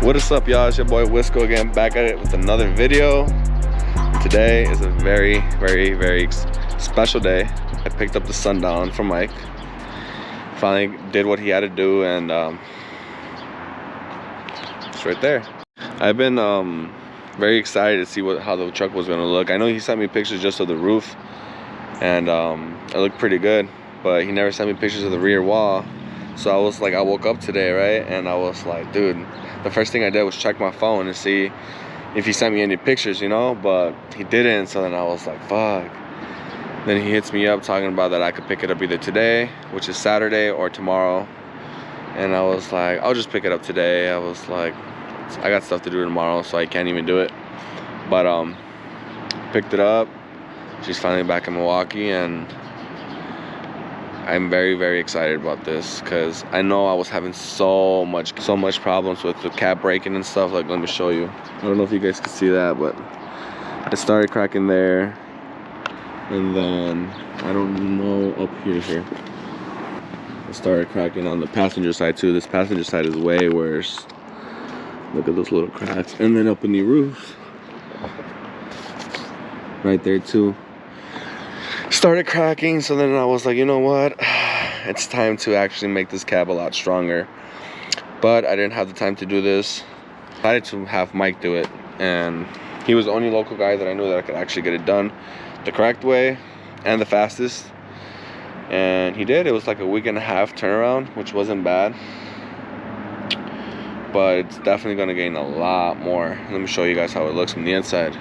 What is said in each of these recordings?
What is up, y'all? It's your boy Wisco again, back at it with another video. Today is a very special day. I picked up the Sundown from Mike. Finally did what he had to do, and it's right there. I've been very excited to see how the truck was gonna look. I know he sent me pictures just of the roof, and it looked pretty good, but he never sent me pictures of the rear wall. So I was like, I woke up today, right, and I was like, dude, the first thing I did was check my phone and see if he sent me any pictures, you know, but he didn't. So then I was like, fuck. Then he hits me up talking about that I could pick it up either today, which is Saturday, or tomorrow. And I was like, I'll just pick it up today. I was like, I got stuff to do tomorrow, so I can't even do it. But picked it up. She's finally back in Milwaukee, and I'm very excited about this because I know I was having so much problems with the cab braking and stuff. Like, let me show you. I don't know if you guys can see that, but it started cracking there, and then I don't know up here. It started cracking on the passenger side too. This passenger side is way worse. Look at those little cracks, and then up in the roof, right there too, started cracking. So then I was like, you know what, it's time to actually make this cab a lot stronger. But I didn't have the time to do this. I decided to have Mike do it, and he was the only local guy that I knew that I could actually get it done the correct way and the fastest, and he did. It was like a week and a half turnaround, which wasn't bad, but it's definitely going to gain a lot more. Let me show you guys how it looks from the inside.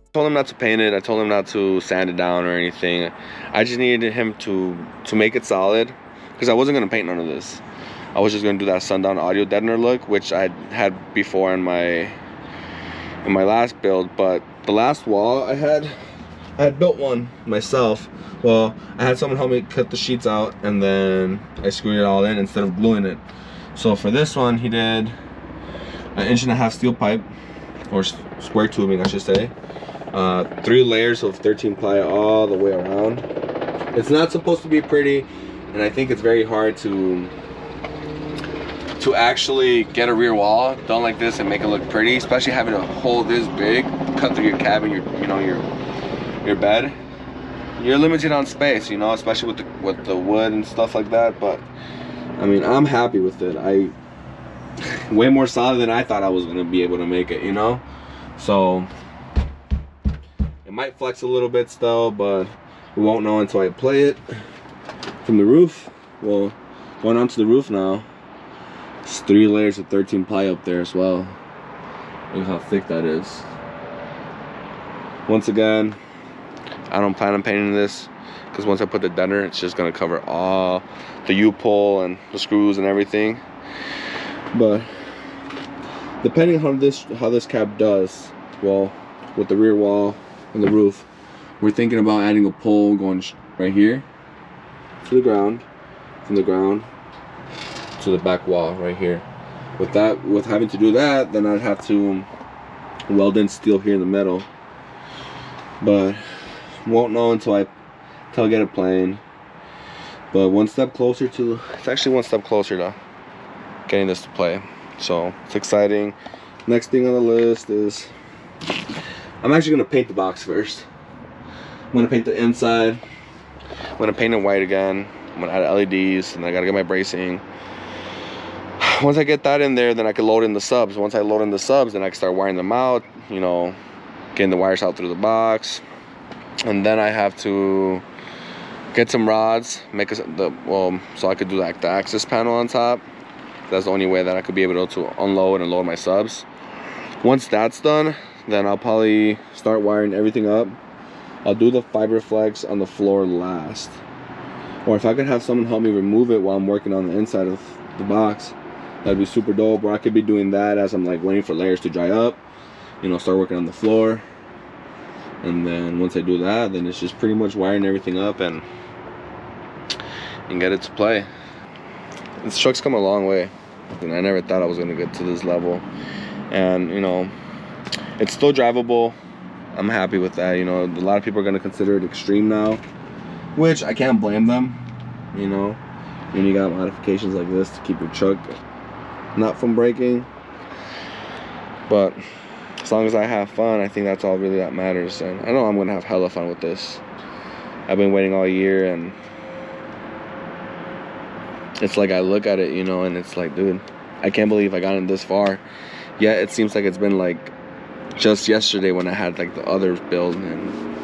I told him not to paint it. I told him not to sand it down or anything. I just needed him to make it solid, because I wasn't going to paint none of this. I was just going to do that Sundown audio deadener look, which I had before in my last build. But the last wall I had built one myself. Well, I had someone help me cut the sheets out, and then I screwed it all in instead of gluing it. So for this one, he did an 1.5 inch steel pipe, or square tubing I should say. 3 layers of 13 ply all the way around. It's not supposed to be pretty, and I think it's very hard to actually get a rear wall done like this and make it look pretty, especially having a hole this big cut through your cabin, your bed. You're limited on space, you know, especially with the wood and stuff like that. But I mean, I'm happy with it. Way more solid than I thought I was gonna be able to make it, you know. So it might flex a little bit still, but we won't know until I play it. From the roof, well, going onto the roof now, it's 3 layers of 13 ply up there as well. Look how thick that is. Once again, I don't plan on painting this, because once I put the deadener, it's just gonna cover all the U-pull and the screws and everything. But depending on how this cab does, well, with the rear wall and the roof, we're thinking about adding a pole going right here to the ground, from the ground to the back wall right here. With having to do that, then I'd have to weld in steel here in the middle. But won't know until I get it playing. But it's actually one step closer to getting this to play. So it's exciting. Next thing on the list is I'm actually gonna paint the box first. I'm gonna paint the inside. I'm gonna paint it white again. I'm gonna add LEDs, and I gotta get my bracing. Once I get that in there, then I can load in the subs. Once I load in the subs, then I can start wiring them out, you know, getting the wires out through the box. And then I have to get some rods, so I could do like the access panel on top. That's the only way that I could be able to unload and load my subs. Once that's done, then I'll probably start wiring everything up. I'll do the fiber flex on the floor last. Or if I could have someone help me remove it while I'm working on the inside of the box, that'd be super dope. Or I could be doing that as I'm like waiting for layers to dry up, you know, start working on the floor. And then once I do that, then it's just pretty much wiring everything up, and and get it to play. This truck's come a long way, and I never thought I was gonna get to this level. And you know, it's still drivable. I'm happy with that. You know, a lot of people are gonna consider it extreme now, which I can't blame them. You know, when you got modifications like this to keep your truck not from breaking. But as long as I have fun, I think that's all really that matters. And I know I'm gonna have hella fun with this. I've been waiting all year, and it's like I look at it, you know, and it's like, dude, I can't believe I got it this far. Yet it seems like it's been like just yesterday when I had like the other build, and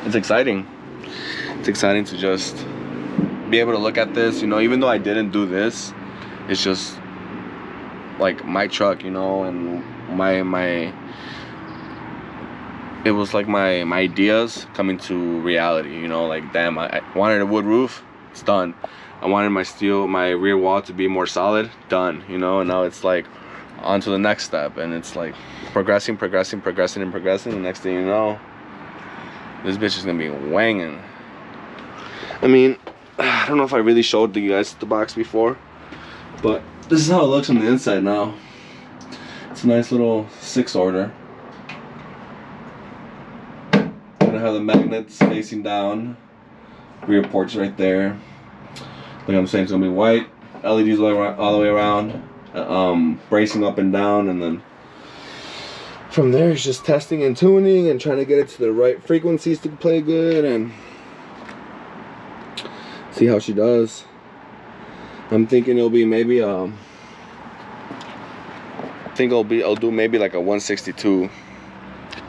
it's exciting. It's exciting to just be able to look at this, you know, even though I didn't do this, it's just like my truck, you know, and it was like my ideas coming to reality, you know, like, damn, I wanted a wood roof, it's done. I wanted my rear wall to be more solid, done, you know, and now it's like on to the next step, and it's like progressing, and the next thing you know, this bitch is gonna be wanging. I mean, I don't know if I really showed you guys the box before, but this is how it looks on the inside now. It's a nice little 6-order. Gonna have the magnets facing down, rear ports right there. Like I'm saying, it's gonna be white, LEDs all the way around, bracing up and down, and then from there it's just testing and tuning and trying to get it to the right frequencies to play good and see how she does. I'm thinking it'll be maybe I'll do maybe like a 162,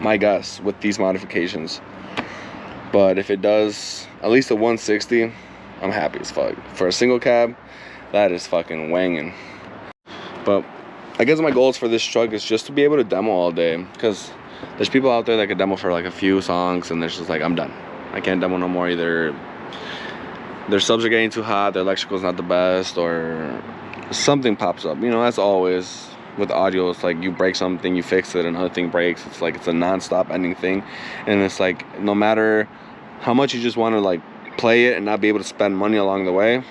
my guess, with these modifications. But if it does at least a 160, I'm happy as fuck. For a single cab, that is fucking wanging. But I guess my goals for this truck is just to be able to demo all day, because there's people out there that can demo for like a few songs and they're just like, I'm done, I can't demo no more. Either their subs are getting too hot, their electrical's not the best, or something pops up. You know, as always with audio, it's like you break something, you fix it, another thing breaks. It's like it's a non-stop ending thing, and it's like no matter how much you just want to like play it and not be able to spend money along the way,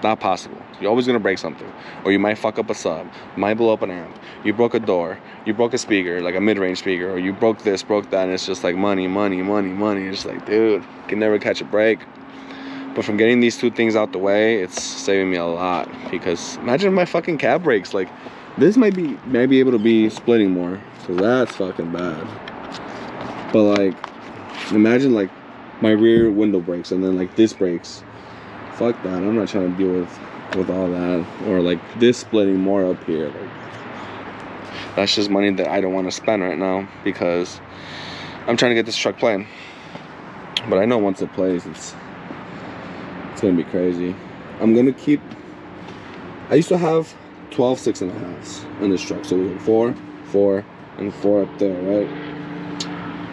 not possible. You're always gonna break something, or you might fuck up a sub, you might blow up an amp, you broke a door, you broke a speaker, like a mid-range speaker, or you broke this, broke that, and it's just like money. It's like, dude, you can never catch a break. But from getting these two things out the way, it's saving me a lot. Because imagine if my fucking cab breaks. Like, this might be able to be splitting more, because that's fucking bad. But like, imagine like my rear window breaks and then like this breaks. Fuck that. I'm not trying to deal with all that. Or like this splitting more up here. Like, that's just money that I don't want to spend right now, because I'm trying to get this truck playing. But I know once it plays, it's gonna be crazy. I'm gonna keep, I used to have 12 6.5s in this truck, so we have 4, 4, and 4 up there, right?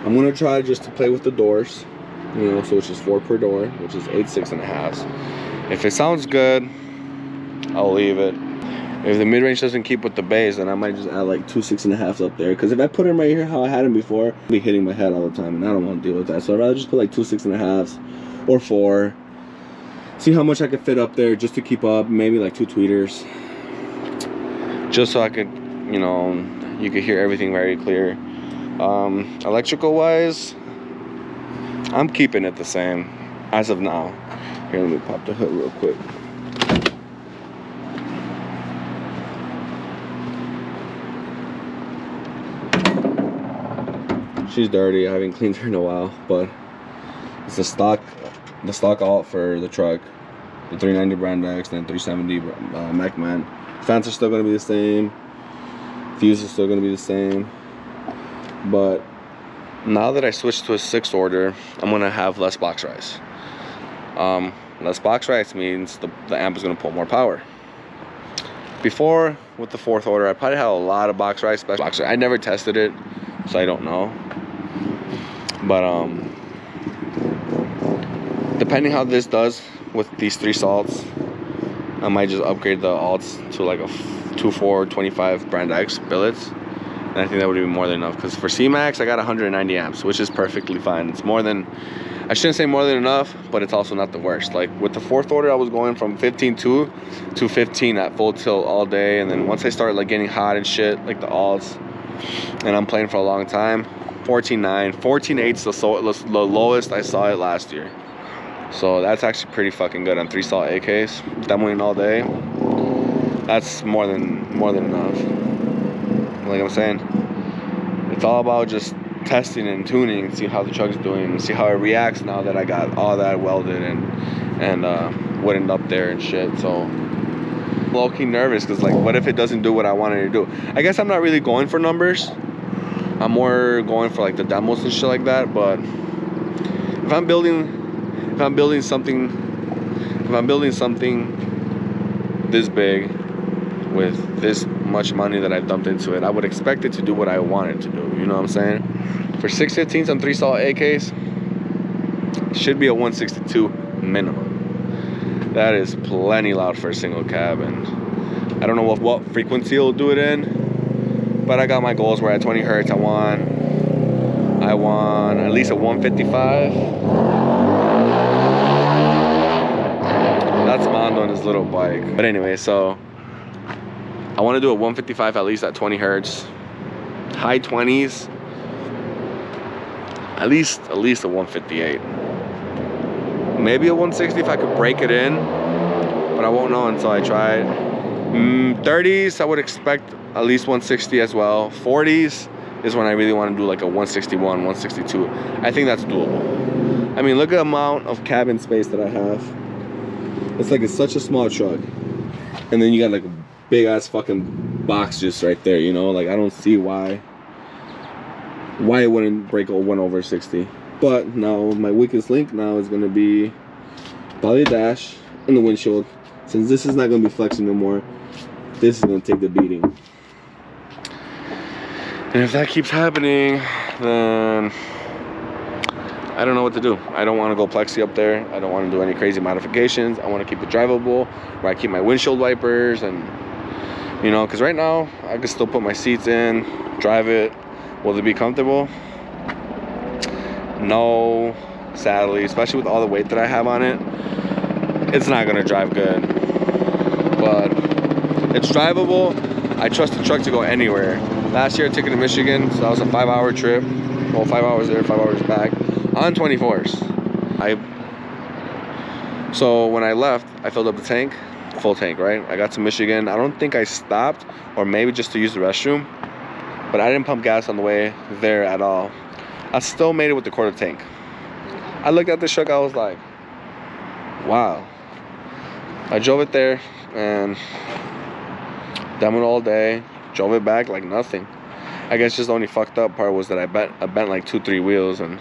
I'm gonna try just to play with the doors, you know, so it's just 4 per door, which is 8 6.5s. If it sounds good, I'll leave it. If the mid-range doesn't keep with the bass, then I might just add like 2 6.5s up there, because if I put them right here how I had them before, I'll be hitting my head all the time, and I don't want to deal with that. So I'd rather just put like 2 6.5s or 4. See how much I could fit up there just to keep up. Maybe like 2 tweeters, just so I could, you know, you could hear everything very clear. Electrical wise, I'm keeping it the same as of now. Here, let me pop the hood real quick. She's dirty. I haven't cleaned her in a while, but it's the stock alt for the truck. The 390 Brand X, then 370 MacMan. Fans are still going to be the same. Fuse is still going to be the same. But now that I switched to a 6-order, I'm going to have less box rise. Less box rise means the amp is going to pull more power. Before, with the 4th order, I probably had a lot of box rise. I never tested it, so I don't know. But depending how this does with these 3 salts, I might just upgrade the alts to like a 2.4 25 Brand X billets And I think that would be more than enough, because for C-Max I got 190 amps, which is perfectly fine. It's more than, I shouldn't say more than enough, but it's also not the worst. Like with the fourth order, I was going from 15.2 to 15 at full tilt all day, and then once I started like getting hot and shit, like the alts, and I'm playing for a long time, 14.9, 14.8's the lowest I saw it last year. So that's actually pretty fucking good on 3 salt AKs. Demoing all day, that's more than enough. Like I'm saying, it's all about just testing and tuning and see how the truck's doing and see how it reacts now that I got all that welded and woodened up there and shit. So low-key nervous, because like, what if it doesn't do what I wanted to do? I guess I'm not really going for numbers. I'm more going for like the demos and shit like that. But if I'm building something this big with this much money that I've dumped into it, I would expect it to do what I want it to do. You know what I'm saying? For 615s on 3 salt AKs, should be a 162 minimum. That is plenty loud for a single cab, and I don't know what frequency it'll do it in, but I got my goals where at 20 hertz I want at least a 155. That's Mondo and his little bike. But anyway, so I want to do a 155 at least at 20 hertz, high 20s, at least a 158. Maybe a 160 if I could break it in, but I won't know until I try it. 30s, I would expect at least 160 as well. 40s is when I really want to do like a 161, 162. I think that's doable. I mean, look at the amount of cabin space that I have. It's like it's such a small truck, and then you got like a big ass fucking box just right there, you know? Like, I don't see why it wouldn't break a 1/60. But now my weakest link now is gonna be probably the dash and the windshield. Since this is not gonna be flexing no more, this is gonna take the beating. And if that keeps happening, then I don't know what to do. I don't want to go plexi up there. I don't want to do any crazy modifications. I want to keep it drivable, where I keep my windshield wipers, and you know, because right now I can still put my seats in, drive it. Will it be comfortable? No, sadly, especially with all the weight that I have on it. It's not gonna drive good, but it's drivable. I trust the truck to go anywhere. Last year I took it to Michigan, so that was a 5-hour trip. Well, 5 hours there, 5 hours back on 24s. So when I left, I filled up the tank, full tank, right? I got to Michigan. I don't think I stopped, or maybe just to use the restroom, but I didn't pump gas on the way there at all. I still made it with the quarter tank. I looked at this truck, I was like, wow. I drove it there and demoed all day, drove it back like nothing. I guess just the only fucked up part was that I bent like 2-3 wheels, and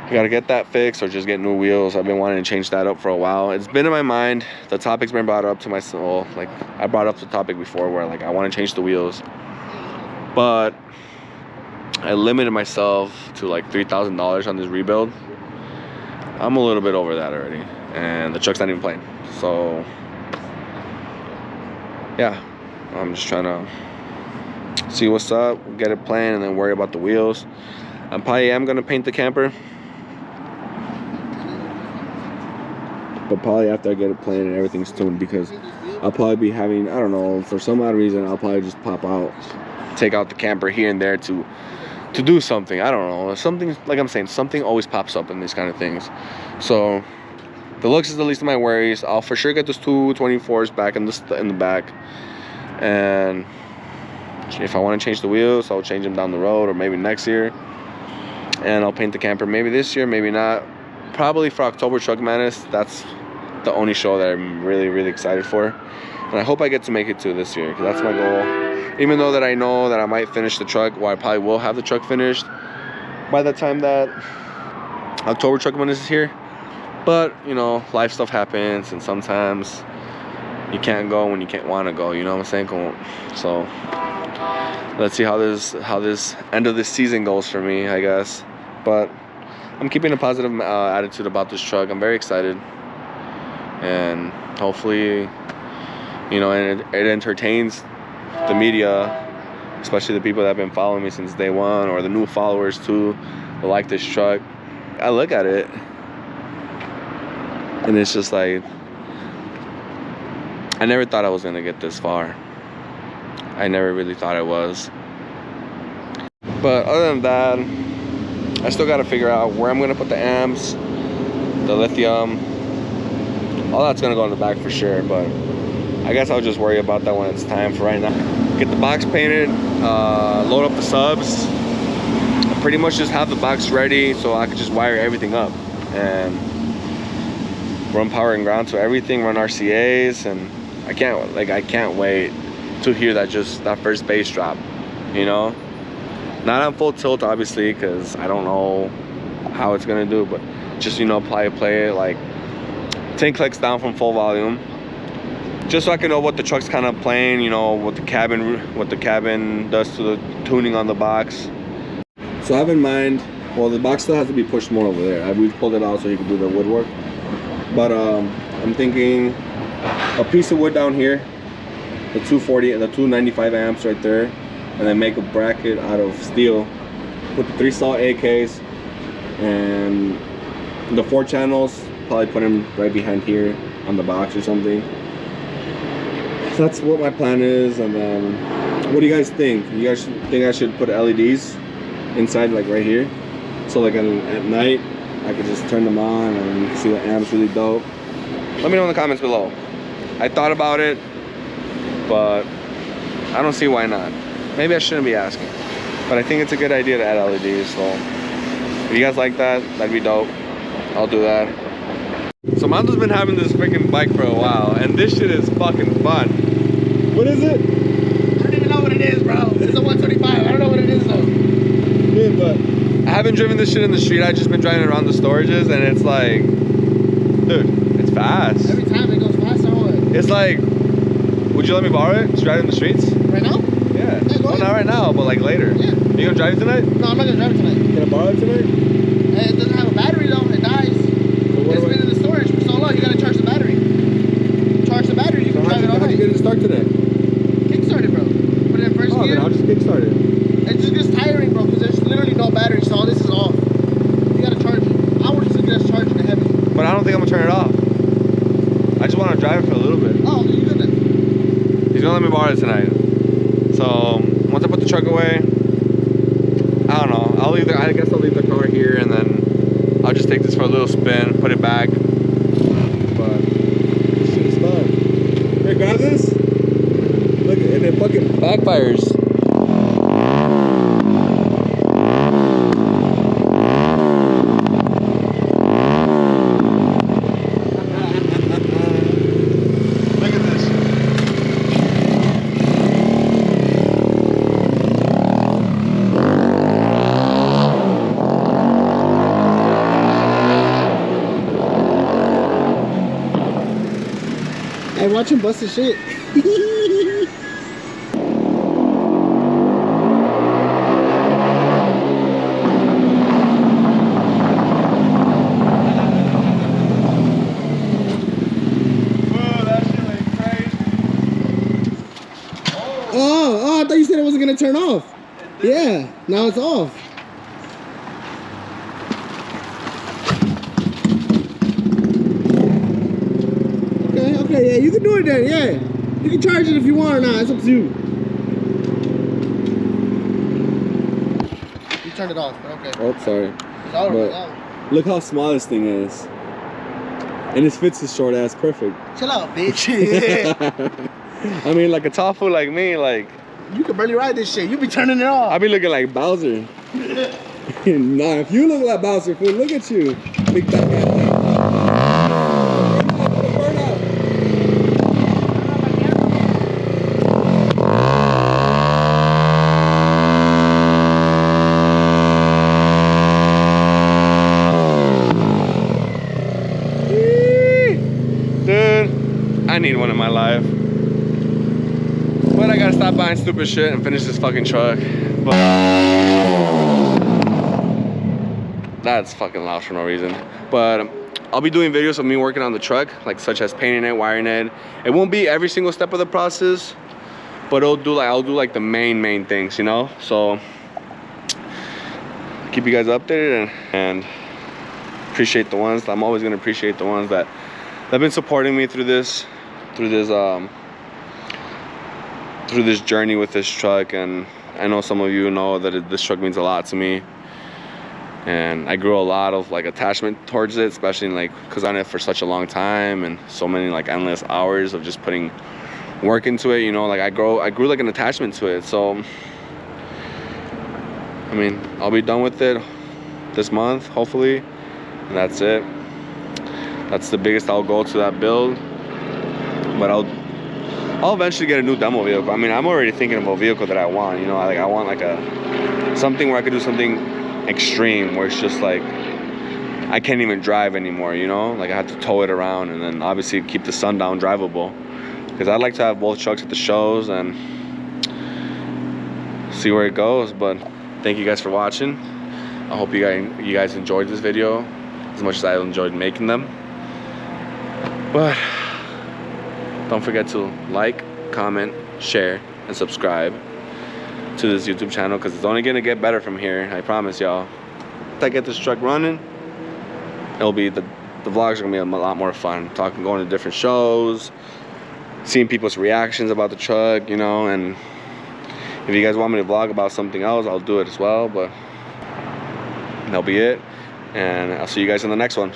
I gotta get that fixed or just get new wheels. I've been wanting to change that up for a while. It's been in my mind. The topic's been brought up to my soul. Like, I brought up the topic before where like I want to change the wheels, but I limited myself to like $3,000 on this rebuild. I'm a little bit over that already, and the truck's not even playing. So yeah, I'm just trying to see what's up, get it playing, and then worry about the wheels. I probably am gonna paint the camper, but probably after I get it playing and everything's tuned, because I'll probably be having, I don't know, for some odd reason, I'll probably just pop out, take out the camper here and there to do something. I don't know, something, like I'm saying, something always pops up in these kind of things. So the looks is the least of my worries. I'll for sure get those 224s back in the back, and if I want to change the wheels, I'll change them down the road, or maybe next year. And I'll paint the camper maybe this year, maybe not. Probably for October Truck Madness. That's the only show that I'm really, really excited for. And I hope I get to make it to this year, because that's my goal. Even though that I know that I might finish the truck, well, I probably will have the truck finished by the time that October Truck Madness is here. But, you know, life stuff happens, and sometimes you can't go when you can't want to go, you know what I'm saying? So let's see how this end of this season goes for me, I guess. But I'm keeping a positive attitude about this truck. I'm very excited, and hopefully, you know, and it entertains the media especially the people that have been following me since day one, or the new followers too, that like this truck. I look at it and it's just like, I never thought I was gonna get this far. I never really thought I was. But other than that, I still gotta figure out where I'm gonna put the amps, the lithium. All that's gonna go in the back for sure, but I guess I'll just worry about that when it's time. For right now, get the box painted, load up the subs, pretty much just have the box ready so I could just wire everything up and run power and ground to everything, run RCAs, and I can't wait to hear that first bass drop, you know? Not on full tilt, obviously, because I don't know how it's gonna do, but just, you know, play it like 10 clicks down from full volume, just so I can know what the truck's kind of playing, you know, what the cabin does to the tuning on the box. So I have in mind, well, the box still has to be pushed more over there. We've pulled it out so you can do the woodwork, but I'm thinking a piece of wood down here, the 240 and the 295 amps right there, and then make a bracket out of steel, put the 3 salt AKs and the 4 channels, probably put them right behind here on the box or something. So that's what my plan is. And then what do you guys think? You guys think I should put LEDs inside, like right here, so like at night I could just turn them on and you can see the amps really dope? Let me know in the comments below. I thought about it, but I don't see why not. Maybe I shouldn't be asking, but I think it's a good idea to add LEDs. So if you guys like that, that'd be dope. I'll do that. So Mando's been having this freaking bike for a while, and this shit is fucking fun. What is it? I don't even know what it is, bro. It's a 125. I don't know what it is though. Dude, but I haven't driven this shit in the street. I've just been driving around the storages, and it's like, dude, it's fast. Every time it goes fast or what? It's like, would you let me borrow it? Just drive it in the streets? Right now? Yeah. Go Well, not right now, but like later. Yeah. You gonna drive it tonight? No, I'm not gonna drive it tonight. Gonna borrow it tonight? It doesn't have a battery though. It dies. So It's been in the storage for so long. You gotta charge the battery. Charge the battery. You can drive it all How'd you night. get it to start today? Kickstart it, bro. Put it in first gear. Then I'll just kickstart it. It just gets tiring, bro, because there's literally no battery, so all this is off. You gotta charge it. I would just get us charging it heavy. But I don't think I'm gonna turn it off. I just want to drive it for a little bit. Oh, you good then? He's gonna let me borrow it tonight. So once I put the truck away, I don't know. I guess I'll leave the car here, and then I'll just take this for a little spin, put it back. But this shit is fun. Here, grab this. Look, and it fucking backfires. Hey, watch him bust his shit. Oh, I thought you said it wasn't gonna turn off. Yeah, now it's off. Okay, yeah, you can do it then, yeah. You can charge it if you want or not, it's up to you. You turned it off, but okay. Oh, sorry. It's already out. Look how small this thing is. And this fits his short ass perfect. Chill out, bitch. I mean, like a tall fool like me, like, you can barely ride this shit. You be turning it off. I be looking like Bowser. Nah, if you look like Bowser, fool, look at you. Big back ass. Dude, I need one in my life. But I gotta stop buying stupid shit and finish this fucking truck. But that's fucking loud for no reason. But I'll be doing videos of me working on the truck, like such as painting it, wiring it. It won't be every single step of the process, but I'll do like the main things, you know. So keep you guys updated, and appreciate the ones. I'm always gonna appreciate the ones that have been supporting me through this journey with this truck. And I know some of you know that this truck means a lot to me, and I grew a lot of like attachment towards it, especially like because I'm in it for such a long time and so many like endless hours of just putting work into it, you know. Like I grew like an attachment to it. So I mean, I'll be done with it this month, hopefully, and that's it. That's the biggest I'll go to that build. But I'll eventually get a new demo vehicle. I mean, I'm already thinking of a vehicle that I want, you know. I want like something where I could do something extreme, where it's just like I can't even drive anymore, you know. Like I have to tow it around, and then obviously keep the Sundown drivable, because I'd like to have both trucks at the shows and see where it goes. But thank you guys for watching. I hope you guys enjoyed this video as much as I enjoyed making them. But don't forget to like, comment, share, and subscribe to this YouTube channel, because it's only gonna get better from here. I promise y'all. If I get this truck running, it'll be the vlogs are gonna be a lot more fun. Going to different shows, seeing people's reactions about the truck, you know. And if you guys want me to vlog about something else, I'll do it as well. But that'll be it, and I'll see you guys in the next one.